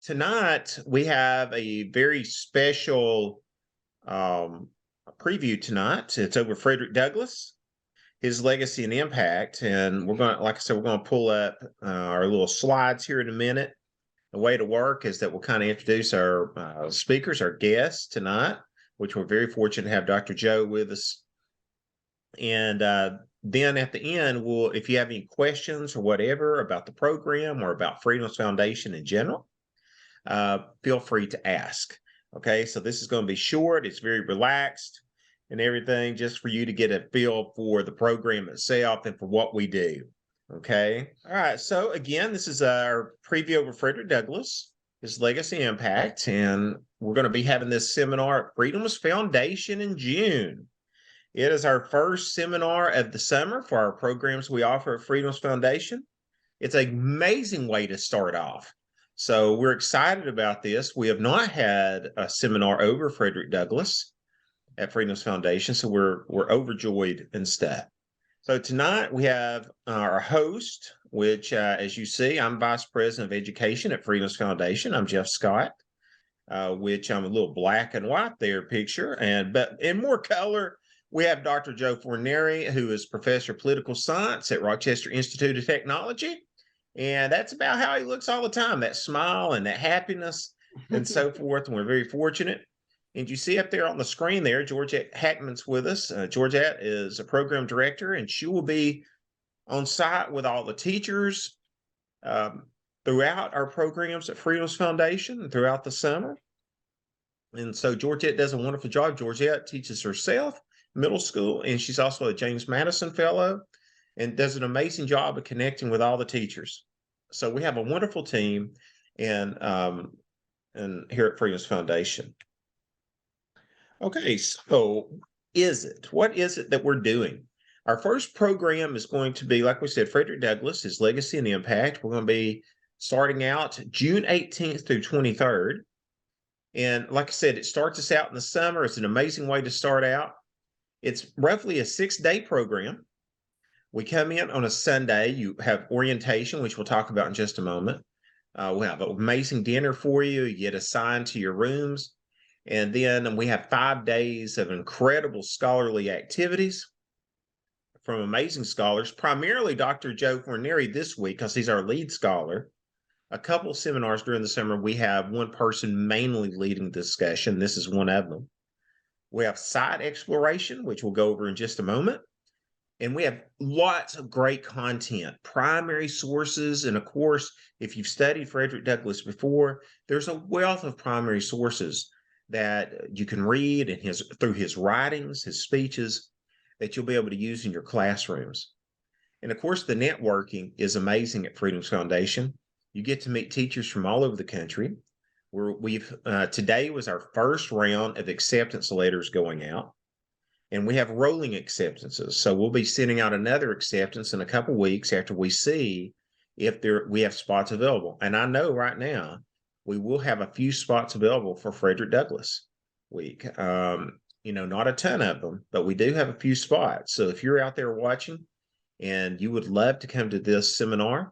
tonight we have a very special um, preview tonight. It's over Frederick Douglass, his legacy and impact. And we're going to, like I said, we're going to pull up our little slides here in a minute. The way to work is that we'll kind of introduce our speakers, our guests tonight, which we're very fortunate to have Dr. Joe with us. And then at the end, if you have any questions or whatever about the program or about Freedom's Foundation in general, feel free to ask. Okay, so this is going to be short. It's very relaxed and everything, just for you to get a feel for the program itself and for what we do. Okay, all right. So again, this is our preview over Frederick Douglass, his legacy impact, and we're going to be having this seminar at Freedom's Foundation in June. It is our first seminar of the summer for our programs we offer at Freedom's Foundation. It's an amazing way to start off. So we're excited about this. We have not had a seminar over Frederick Douglass at Freedom's Foundation, so we're overjoyed and stuff. So tonight we have our host, which, as you see, I'm Vice President of Education at Freedom's Foundation. I'm Jeff Scott, which I'm a little black and white there picture, but in more color, we have Dr. Joe Forneri, who is Professor of Political Science at Rochester Institute of Technology. And that's about how he looks all the time, that smile and that happiness and so forth. And we're very fortunate. And you see up there on the screen there, Georgette Hackman's with us. Georgette is a program director, and she will be on site with all the teachers throughout our programs at Freedom's Foundation and throughout the summer. And so Georgette does a wonderful job. Georgette teaches herself middle school, and she's also a James Madison Fellow and does an amazing job of connecting with all the teachers. So we have a wonderful team and here at Freedom's Foundation. Okay, so what is it that we're doing? Our first program is going to be, like we said, Frederick Douglass, his legacy and impact. We're going to be starting out June 18th through 23rd. And like I said, it starts us out in the summer. It's an amazing way to start out. It's roughly a 6-day program. We come in on a Sunday. You have orientation, which we'll talk about in just a moment. We'll have an amazing dinner for you. You get assigned to your rooms. And then we have 5 days of incredible scholarly activities from amazing scholars, primarily Dr. Joe Forneri this week, because he's our lead scholar. A couple of seminars during the summer, we have one person mainly leading the discussion. This is one of them. We have site exploration, which we'll go over in just a moment. And we have lots of great content, primary sources. And of course, if you've studied Frederick Douglass before, there's a wealth of primary sources that you can read through his writings, his speeches, that you'll be able to use in your classrooms. And of course, the networking is amazing at Freedom's Foundation. You get to meet teachers from all over the country. Today was our first round of acceptance letters going out. And we have rolling acceptances. So we'll be sending out another acceptance in a couple of weeks after we see if we have spots available. And I know right now we will have a few spots available for Frederick Douglass week. Not a ton of them, but we do have a few spots. So if you're out there watching and you would love to come to this seminar,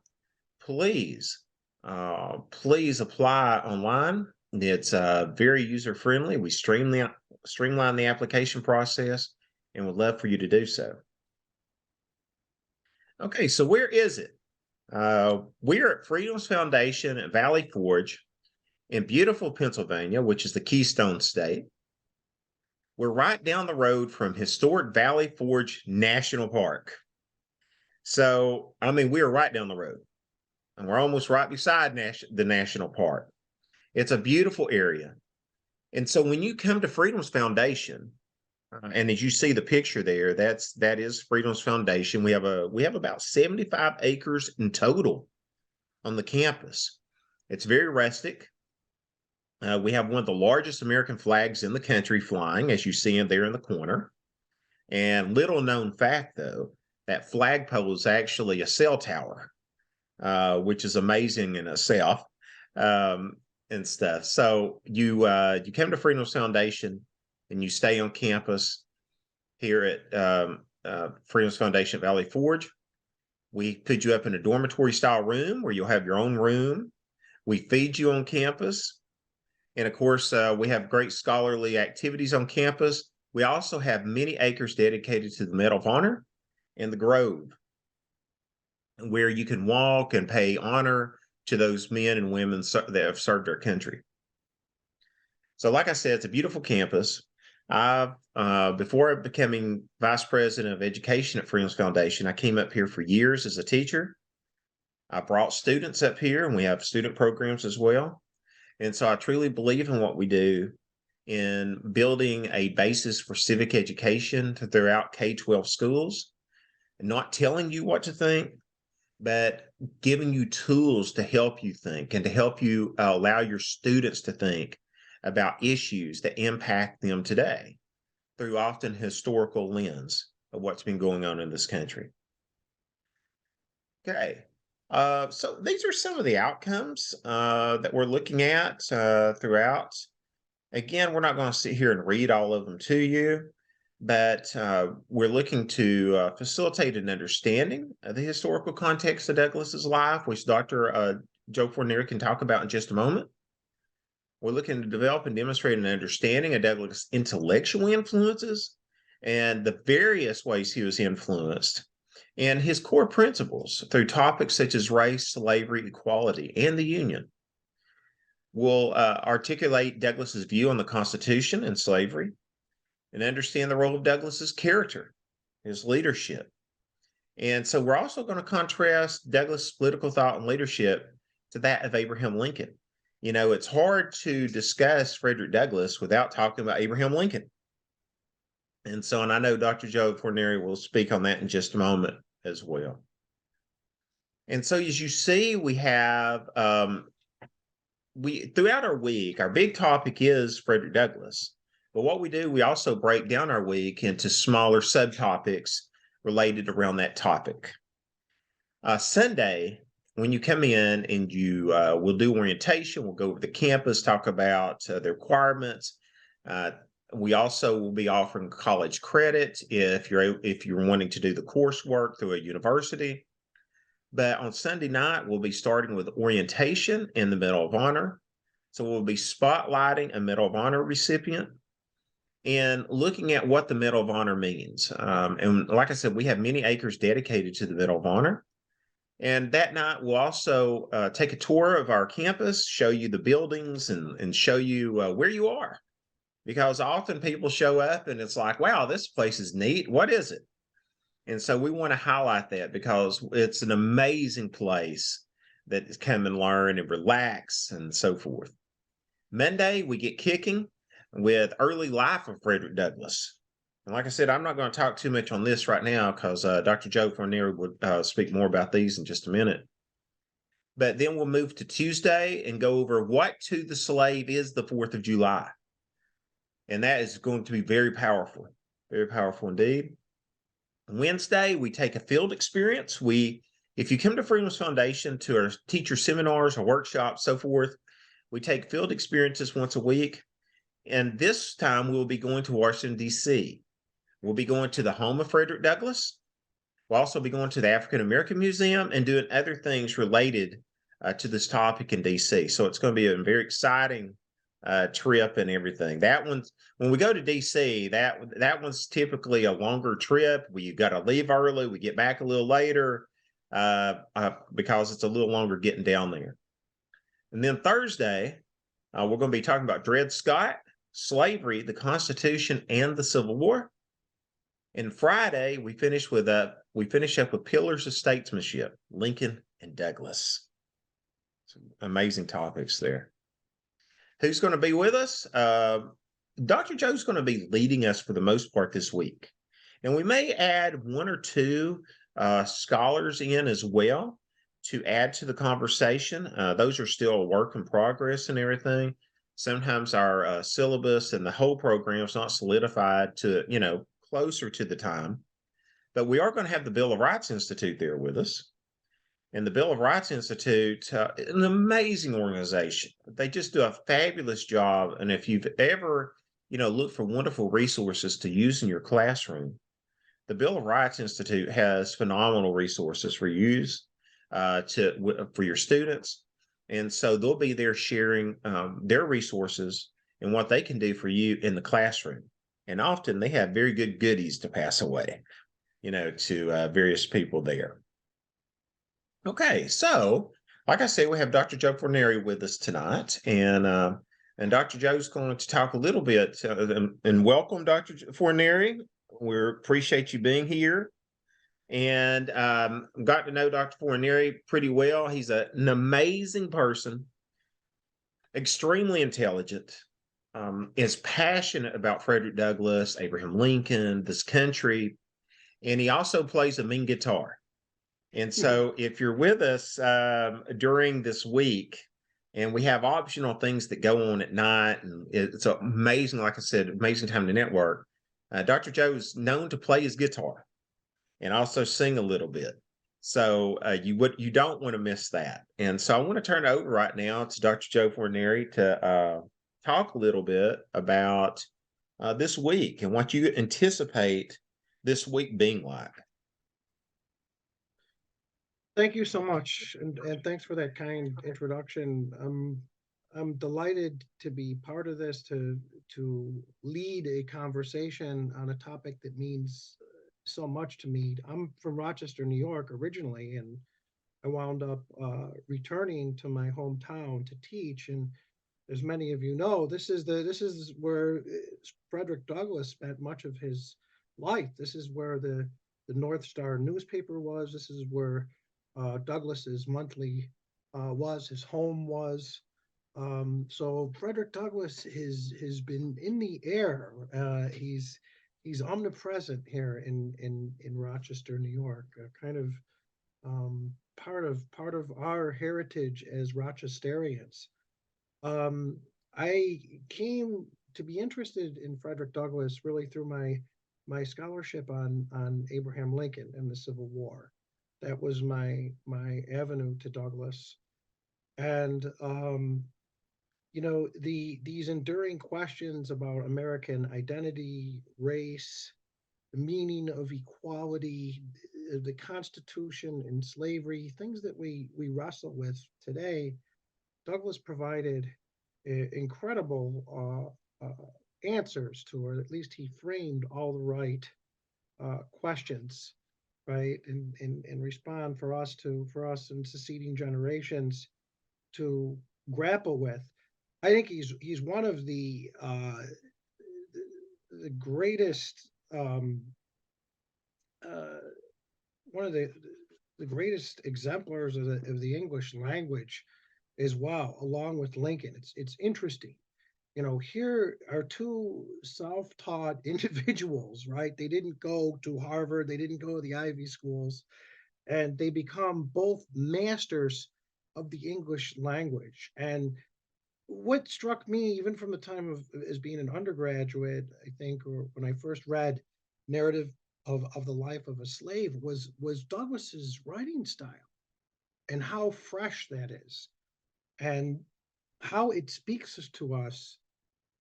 please apply online. It's very user-friendly. We streamline the application process and would love for you to do so. Okay, so where is it? We're at Freedom's Foundation at Valley Forge in beautiful Pennsylvania, which is the Keystone State. We're right down the road from historic Valley Forge National Park. So, we are right down the road. And we're almost right beside the National Park. It's a beautiful area. And so when you come to Freedom's Foundation, and as you see the picture there, that is Freedom's Foundation. We have about 75 acres in total on the campus. It's very rustic. We have one of the largest American flags in the country flying, as you see in there in the corner. And little known fact, though, that flagpole is actually a cell tower, which is amazing in itself. And stuff. So you come to Freedom's Foundation and you stay on campus here at Freedom's Foundation at Valley Forge. We put you up in a dormitory style room where you'll have your own room We feed you on campus. And of course, we have great scholarly activities on campus. We also have many acres dedicated to the Medal of Honor and the Grove, where you can walk and pay honor to those men and women that have served our country. So, like I said, it's a beautiful campus. Before becoming vice president of education at Freedom's Foundation, I came up here for years as a teacher. I brought students up here, and we have student programs as well. And so I truly believe in what we do in building a basis for civic education throughout K-12 schools, and not telling you what to think, but giving you tools to help you think and to help you allow your students to think about issues that impact them today through often historical lens of what's been going on in this country. Okay. So these are some of the outcomes that we're looking at throughout. Again, we're not going to sit here and read all of them to you, but we're looking to facilitate an understanding of the historical context of Douglas's life, which Dr. Joe Fornier can talk about in just a moment. We're looking to develop and demonstrate an understanding of Douglas' intellectual influences and the various ways he was influenced, and his core principles through topics such as race, slavery, equality, and the Union. We'll articulate Douglas's view on the Constitution and slavery, and understand the role of Douglas's character, his leadership. And so we're also going to contrast Douglas' political thought and leadership to that of Abraham Lincoln. You know, it's hard to discuss Frederick Douglass without talking about Abraham Lincoln. And so, and I know Dr. Joe Fornier will speak on that in just a moment as well. And so, as you see, we have, throughout our week, our big topic is Frederick Douglass. But what we do, we also break down our week into smaller subtopics related around that topic. Sunday, when you come in and you will do orientation, we'll go over the campus, talk about the requirements. We also will be offering college credit if you're wanting to do the coursework through a university. But on Sunday night, we'll be starting with orientation and the Medal of Honor. So we'll be spotlighting a Medal of Honor recipient and looking at what the Medal of Honor means. And like I said, we have many acres dedicated to the Medal of Honor. And that night, we'll also take a tour of our campus, show you the buildings, and show you where you are. Because often people show up and it's like, wow, this place is neat. What is it? And so we want to highlight that because it's an amazing place that is come and learn and relax and so forth. Monday, we get kicking with early life of Frederick Douglass. And like I said, I'm not going to talk too much on this right now because Dr. Joe Fornier would speak more about these in just a minute. But then we'll move to Tuesday and go over what to the slave is the 4th of July. And that is going to be very powerful indeed. Wednesday, we take a field experience. If you come to Freedom's Foundation to our teacher seminars or workshops, so forth, we take field experiences once a week. And this time we'll be going to Washington, D.C. We'll be going to the home of Frederick Douglass. We'll also be going to the African American Museum and doing other things related to this topic in D.C. So it's going to be a very exciting trip and everything. That one's, when we go to DC, that one's typically a longer trip. We've got to leave early. We get back a little later because it's a little longer getting down there. And then Thursday, we're going to be talking about Dred Scott, slavery, the Constitution, and the Civil War. And Friday, we finish up with pillars of statesmanship, Lincoln and Douglas. Some amazing topics there. Who's going to be with us? Dr. Joe's going to be leading us for the most part this week. And we may add one or two scholars in as well to add to the conversation. Those are still a work in progress and everything. Sometimes our syllabus and the whole program is not solidified to, closer to the time. But we are going to have the Bill of Rights Institute there with us. And the Bill of Rights Institute, an amazing organization. They just do a fabulous job. And if you've ever, looked for wonderful resources to use in your classroom, the Bill of Rights Institute has phenomenal resources for use for your students. And so they'll be there sharing their resources and what they can do for you in the classroom. And often they have very good goodies to pass away, to various people there. Okay, so like I said, we have Dr. Joe Forneri with us tonight, and Dr. Joe's going to talk a little bit. And welcome, Dr. Forneri. We appreciate you being here, and got to know Dr. Forneri pretty well. He's an amazing person, extremely intelligent, is passionate about Frederick Douglass, Abraham Lincoln, this country, and he also plays a mean guitar. And so, if you're with us during this week, and we have optional things that go on at night, and it's amazing, like I said, amazing time to network. Dr. Joe is known to play his guitar and also sing a little bit. So you don't want to miss that. And so I want to turn it over right now to Dr. Joe Forneri to talk a little bit about this week and what you anticipate this week being like. Thank you so much, and thanks for that kind introduction. I'm delighted to be part of this, to lead a conversation on a topic that means so much to me. I'm from Rochester, New York, originally, and I wound up returning to my hometown to teach. And as many of you know, this is where Frederick Douglass spent much of his life. This is where the North Star newspaper was. This is where Douglass's monthly was. His home was. So Frederick Douglass has been in the air. He's omnipresent here in Rochester, New York. Kind of part of our heritage as Rochesterians. Um, I came to be interested in Frederick Douglass really through my scholarship on Abraham Lincoln and the Civil War. That was my avenue to Douglass, and these enduring questions about American identity, race, the meaning of equality, the Constitution and slavery, things that we wrestle with today. Douglass provided incredible answers to, or at least he framed all the right questions, right, and respond for us and succeeding generations to grapple with. I think he's one of the greatest uh, one of the greatest exemplars of the English language as well, along with Lincoln. It's interesting. Here are two self-taught individuals, right? They didn't go to Harvard, they didn't go to the Ivy schools, and they become both masters of the English language. And what struck me, even from the time of as being an undergraduate, I think, or when I first read narrative of the life of a slave, was Douglas's writing style and how fresh that is, and how it speaks to us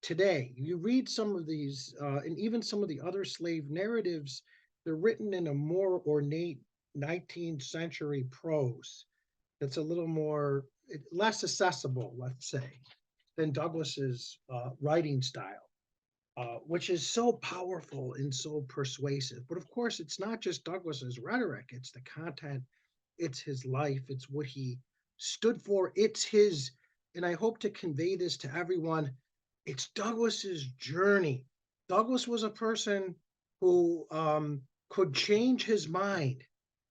today. You read some of these, and even some of the other slave narratives, they're written in a more ornate 19th century prose that's a little more less accessible, let's say, than Douglas's writing style, which is so powerful and so persuasive. But of course, it's not just Douglas's rhetoric; it's the content, it's his life, it's what he stood for, it's his. And I hope to convey this to everyone. It's Douglas's journey. Douglas was a person who could change his mind,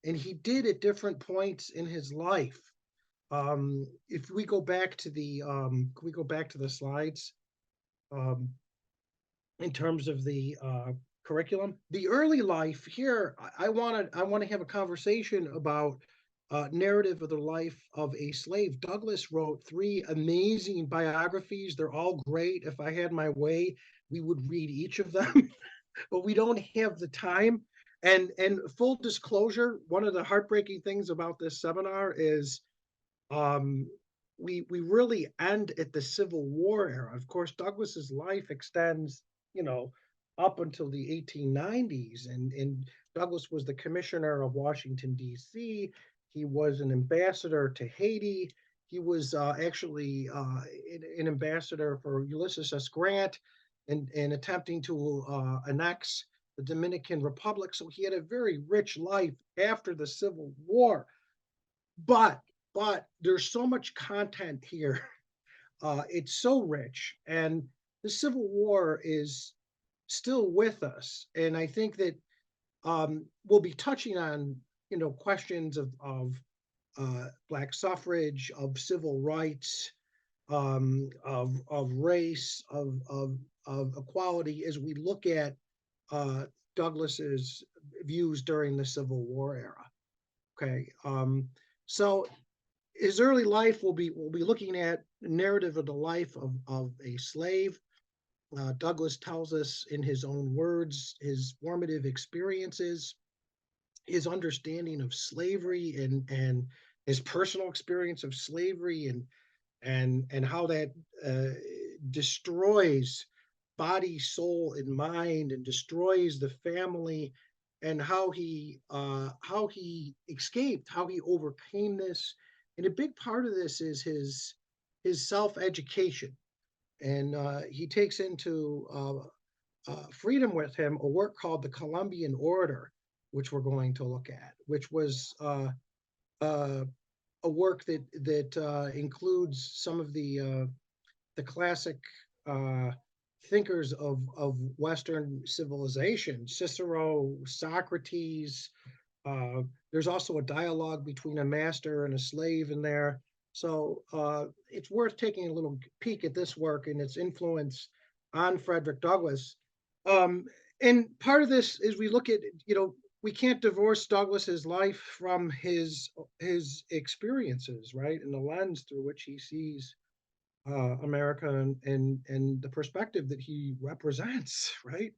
and he did at different points in his life. If we go back to can we go back to the slides? Um, in terms of the curriculum, the early life here, I want to have a conversation about narrative of the life of a slave. Douglass wrote three amazing biographies. They're all great. If I had my way, we would read each of them, but we don't have the time. And full disclosure, one of the heartbreaking things about this seminar is um, we really end at the Civil War era. Of course, Douglas's life extends, you know, up until the 1890s, and Douglas was the commissioner of Washington D.C. He was an ambassador to Haiti. He was actually an ambassador for Ulysses S. Grant and attempting to annex the Dominican Republic. So he had a very rich life after the Civil War. But but there's so much content here. It's so rich, and the Civil War is still with us. And I think that we'll be touching on questions of black suffrage, of civil rights, of race, of equality as we look at uh, Douglas's views during the Civil War era. Okay, so his early life we'll be looking at the narrative of the life of a slave. Douglas tells us in his own words his formative experiences, his understanding of slavery, and his personal experience of slavery, and how that uh, destroys body, soul, and mind, and destroys the family, and how he escaped, how he overcame this. And a big part of this is his self education, and he takes into freedom with him a work called the Columbian Order, which we're going to look at, which was uh, a work that includes some of the classic uh, thinkers of Western civilization: Cicero, Socrates. Uh, there's also a dialogue between a master and a slave in there. So it's worth taking a little peek at this work and its influence on Frederick Douglass. Um, and part of this is we look at, we can't divorce Douglas's life from his experiences, right? And the lens through which he sees America, and the perspective that he represents, right?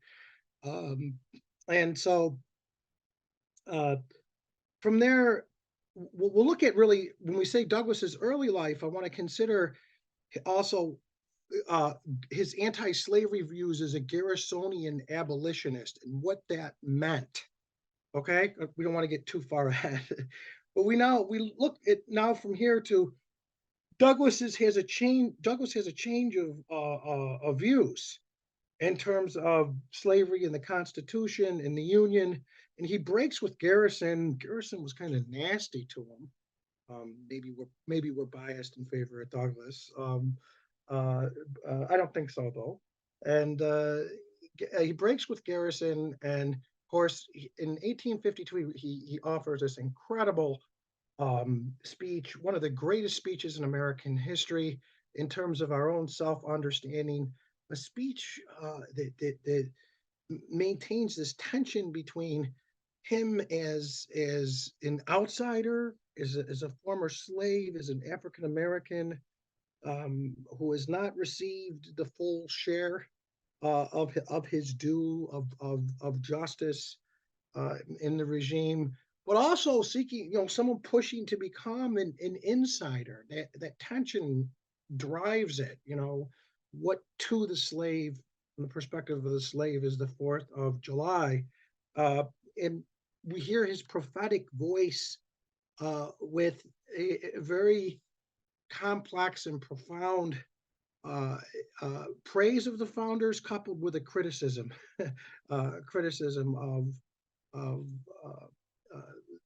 Um, and so uh, from there, we'll look at, really, when we say Douglas's early life, I want to consider also uh, his anti-slavery views as a Garrisonian abolitionist and what that meant. Okay, we don't want to get too far ahead, but we look at now from here to Douglas has a change of views in terms of slavery and the Constitution and the Union, and he breaks with Garrison. Garrison was kind of nasty to him. Maybe we're biased in favor of Douglas. Uh, I don't think so though. And he breaks with Garrison, and of course, in 1852, he offers this incredible speech, one of the greatest speeches in American history in terms of our own self understanding. A speech that maintains this tension between him as an outsider, as a former slave, as an African American who has not received the full share of his due of justice in the regime, but also seeking, someone pushing to become an insider. That tension drives it. What to the slave, from the perspective of the slave, is the 4th of July, and we hear his prophetic voice with a very complex and profound uh, praise of the founders, coupled with a criticism of uh, uh,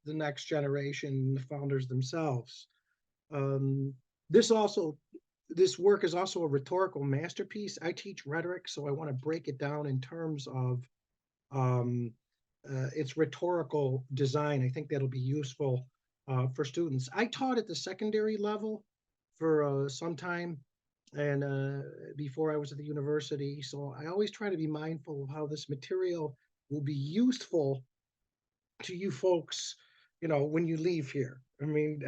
the next generation, the founders themselves. Um, this also this work is also a rhetorical masterpiece. I teach rhetoric, so I want to break it down in terms of um, its rhetorical design. I think that'll be useful for students. I taught at the secondary level for some time, and before I was at the university, so I always try to be mindful of how this material will be useful to you folks, when you leave here. I mean,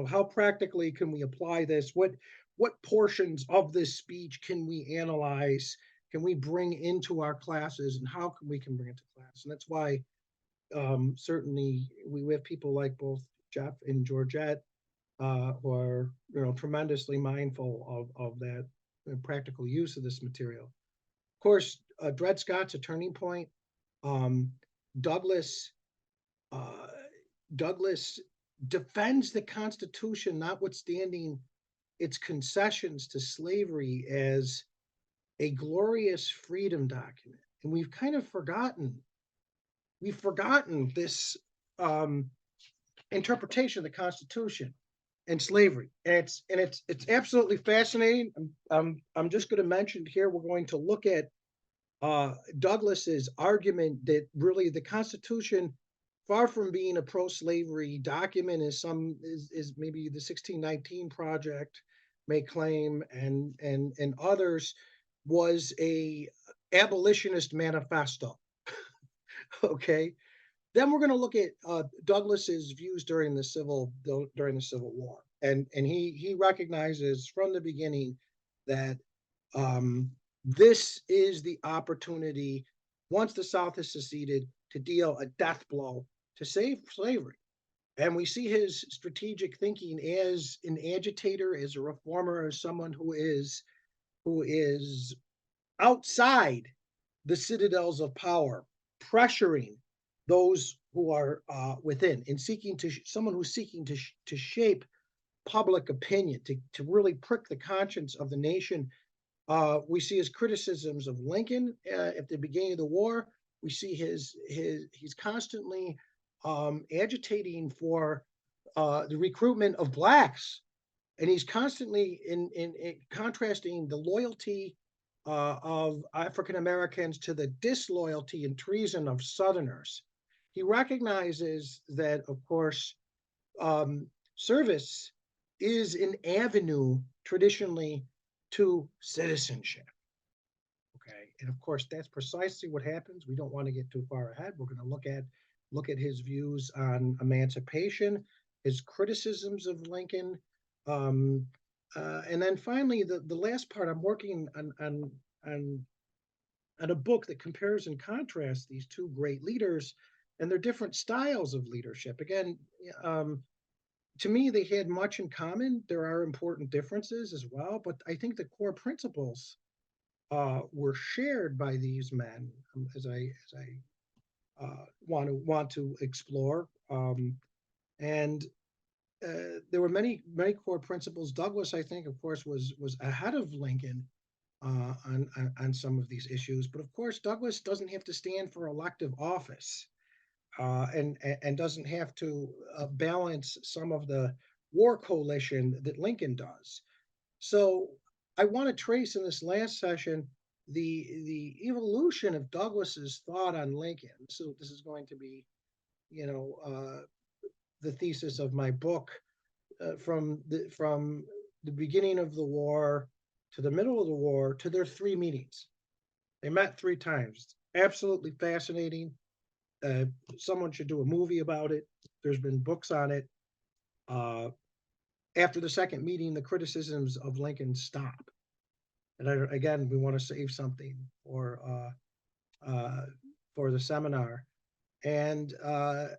how practically can we apply this? What portions of this speech can we analyze? Can we bring into our classes, and how can bring it to class? And that's why certainly we have people like both Jeff and Georgette who are tremendously mindful of that practical use of this material. Of course, Dred Scott's a turning point. Um, Douglas uh, Douglas defends the Constitution, notwithstanding its concessions to slavery as a glorious freedom document. And we've forgotten this um, interpretation of the Constitution and slavery. And it's absolutely fascinating. I'm just going to mention here, we're going to look at Douglas's argument that really the Constitution, far from being a pro-slavery document, is maybe the 1619 Project may claim, and others, was a abolitionist manifesto. Okay, then we're going to look at Douglas's views during the Civil War, and he recognizes from the beginning that um, this is the opportunity, once the South has seceded, to deal a death blow to save slavery. And we see his strategic thinking as an agitator, as a reformer, as someone who is outside the citadels of power, pressuring those who are within, and someone who's seeking to shape public opinion, to really prick the conscience of the nation. We see his criticisms of Lincoln at the beginning of the war. We see he's constantly agitating for the recruitment of blacks, and he's constantly in contrasting the loyalty of African Americans to the disloyalty and treason of Southerners. He recognizes that, of course, service is an avenue traditionally to citizenship. Okay, and of course, that's precisely what happens. We don't want to get too far ahead. We're going to look at his views on emancipation, his criticisms of Lincoln, um, and then finally, the last part. I'm working on on a book that compares and contrasts these two great leaders and their different styles of leadership. Again, um, to me, they had much in common. There are important differences as well, but I think the core principles were shared by these men, as I want to explore. And there were many core principles. Douglas, I think, of course, was ahead of Lincoln on some of these issues. But of course, Douglas doesn't have to stand for elective office, and doesn't have to balance some of the war coalition that Lincoln does. So I want to trace in this last session the evolution of Douglas's thought on Lincoln. So this is going to be, you know, the thesis of my book, from the beginning of the war to the middle of the war to their three meetings. They met three times. Absolutely fascinating. Uh, Someone should do a movie about it. There's been books on it. Uh, After the second meeting, the criticisms of Lincoln stop. And again, we want to save something for the seminar. And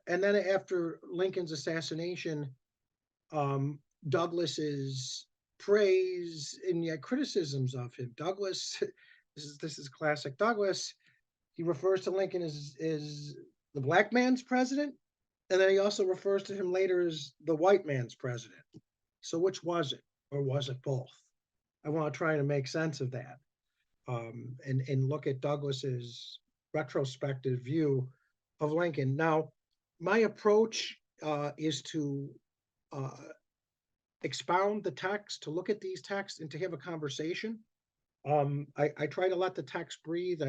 then after Lincoln's assassination, um, Douglas's praise and yet criticisms of him. Douglas, this is classic Douglas. He refers to Lincoln as the black man's president, and then he also refers to him later as the white man's president. So which was it, or was it both? I want to try to make sense of that, and look at Douglas's retrospective view of Lincoln. Now, my approach is to uh, expound the text, to look at these texts, and to have a conversation. I try to let the text breathe.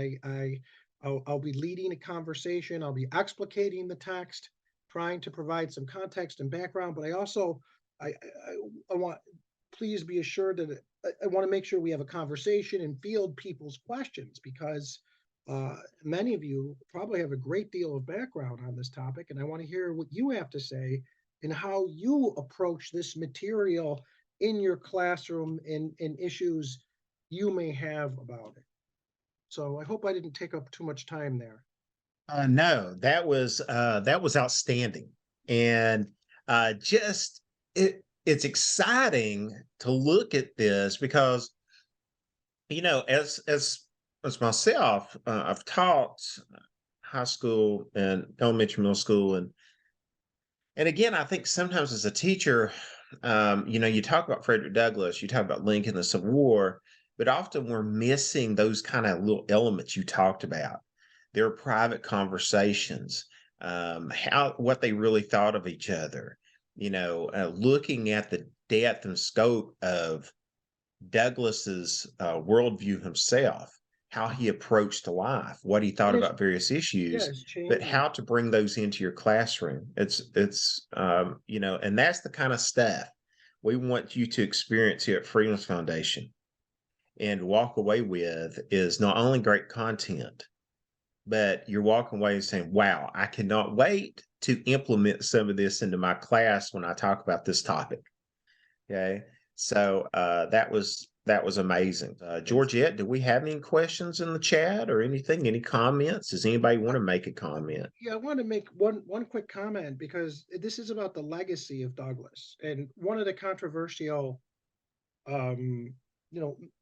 I'll be leading a conversation. I'll be explicating the text, trying to provide some context and background. But I want, please be assured that I want to make sure we have a conversation and field people's questions, because many of you probably have a great deal of background on this topic, and I want to hear what you have to say and how you approach this material in your classroom, and issues you may have about it. So I hope I didn't take up too much time there. No, that was outstanding, and just it's exciting to look at this because as myself, I've taught high school and elementary, middle school, and again, I think sometimes as a teacher, you talk about Frederick Douglass, you talk about Lincoln, the Civil War, but often we're missing those kind of little elements you talked about. Their private conversations, what they really thought of each other. Looking at the depth and scope of Douglas's worldview himself, how he approached life, what he thought And it's about various yeah, issues, it's but changing. how to bring those into your classroom. And that's the kind of stuff we want you to experience here at Freedom's Foundation and walk away with is not only great content, but you're walking away and saying, wow, I cannot wait to implement some of this into my class when I talk about this topic. Okay. So that was amazing. It's Georgette, do we have any questions in the chat or anything? Any comments? Does anybody want to make a comment? Yeah, I want to make one quick comment because this is about the legacy of Douglas, and one of the controversial, um,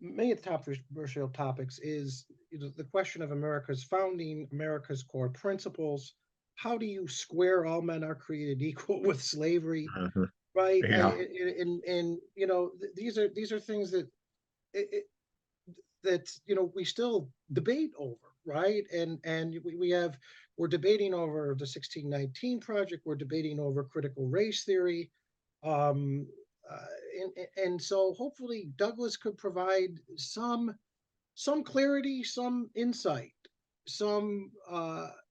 many of the controversial topics is the question of America's founding, America's core principles. How do you square all men are created equal with slavery, Mhm. right? Yeah. And these are things that it, that we still debate over, right? And we're debating over the 1619 project. We're debating over critical race theory. Um, and so hopefully Douglas could provide some clarity, some insight, some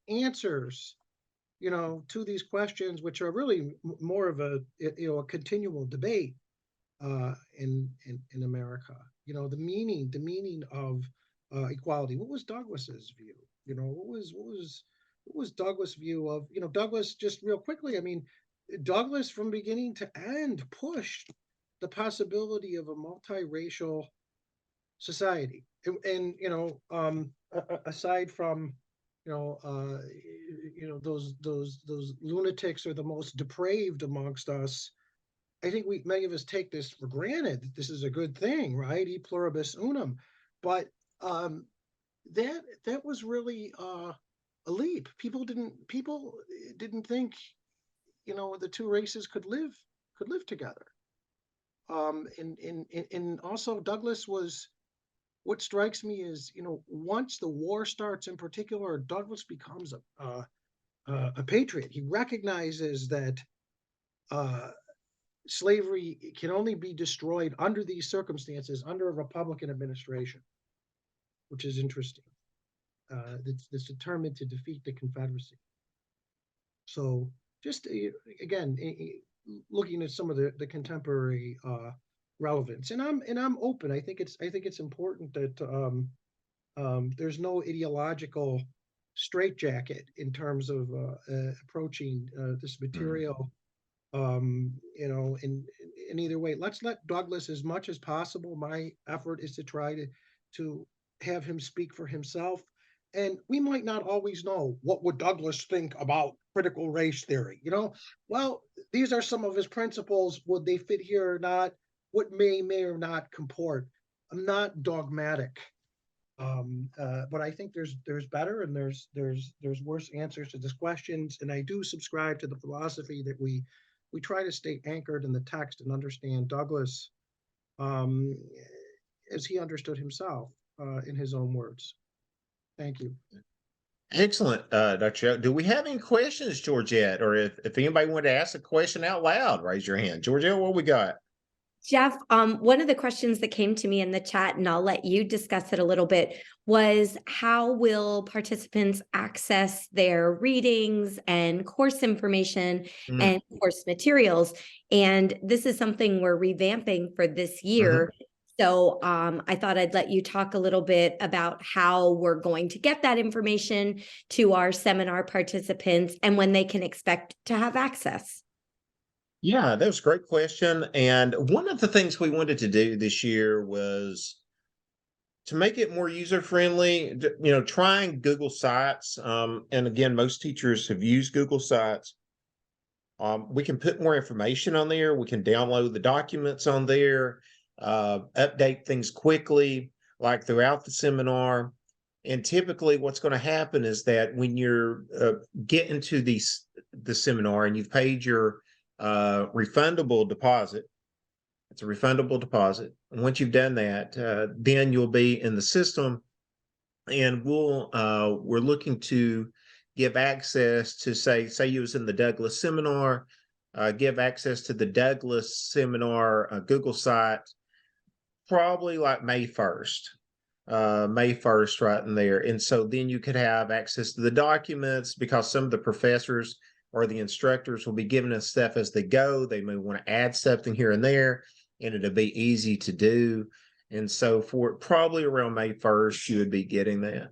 answers, to these questions, which are really more of a continual debate in America. The meaning of equality. What was Douglas's view? What was Douglas' view of Douglas? Just real quickly, I mean, Douglas from beginning to end pushed the possibility of a multiracial society, aside from those lunatics or the most depraved amongst us. I think many of us take this for granted that this is a good thing, right? E pluribus unum, but um, that was really a leap. People didn't think the two races could live together. And also Douglas was. What strikes me is once the war starts, in particular, Douglas becomes a patriot. He recognizes that. Uh, Slavery can only be destroyed under these circumstances under a Republican administration, which is interesting. That's determined to defeat the Confederacy. So, just again, looking at some of the contemporary relevance, and I'm open. I think it's important that there's no ideological straitjacket in terms of approaching this Mhm. material. In either way, let's let Douglas as much as possible. My effort is to try to have him speak for himself. And we might not always know what would Douglas think about critical race theory. Well, these are some of his principles. Would they fit here or not? What may or not comport. I'm not dogmatic, but I think there's better and there's worse answers to these questions. And I do subscribe to the philosophy that we try to stay anchored in the text and understand Douglas um, as he understood himself in his own words. Thank you. Excellent, Dr. Do we have any questions, Georgette? Or if anybody wanted to ask a question out loud, raise your hand. Georgette, what we got? Jeff, one of the questions that came to me in the chat, and I'll let you discuss it a little bit, was how will participants access their readings and course information Mm, and course materials? And this is something we're revamping for this mhm. year. So I thought I'd let you talk a little bit about how we're going to get that information to our seminar participants and when they can expect to have access. Yeah, that was a great question. And one of the things we wanted to do this year was to make it more user friendly, trying Google Sites. And again, most teachers have used Google Sites. We can put more information on there. We can download the documents on there, update things quickly, like throughout the seminar. And typically, what's going to happen is that when you're getting to the seminar and you've paid your refundable deposit. It's a refundable deposit. And once you've done that, then you'll be in the system, and we're looking to give access to say you was in the Douglas seminar, give access to the Douglas seminar Google site, probably like May 1st. May 1st, right in there. And so then you could have access to the documents, because some of the professors or the instructors will be giving us stuff as they go. They may want to add something here and there, and it'll be easy to do. And so for probably around May 1st, you would be getting that.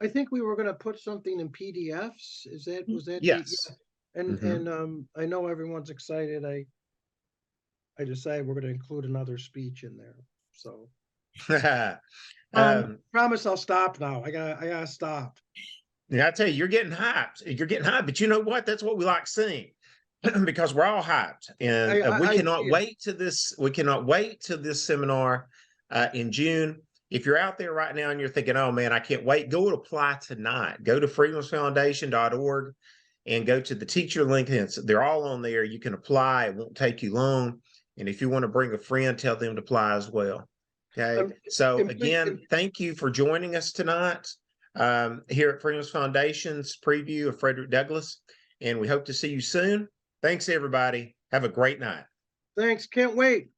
I think we were gonna put something in PDFs. Was that? Yes. Yeah. And I know everyone's excited. I decided we're gonna include another speech in there. So promise I'll stop now. I gotta stop. Yeah, I tell you, you're getting hyped. You're getting hyped, but you know what? That's what we like seeing. Because we're all hyped, and we cannot wait to this. We cannot wait to this seminar in June. If you're out there right now and you're thinking, "Oh man, I can't wait," go and apply tonight. Go to freedomsfoundation.org and go to the teacher link. They're all on there. You can apply. It won't take you long. And if you want to bring a friend, tell them to apply as well. Okay. So again, thank you for joining us tonight here at Freedom's Foundation's preview of Frederick Douglass, and we hope to see you soon. Thanks, everybody. Have a great night. Thanks. Can't wait.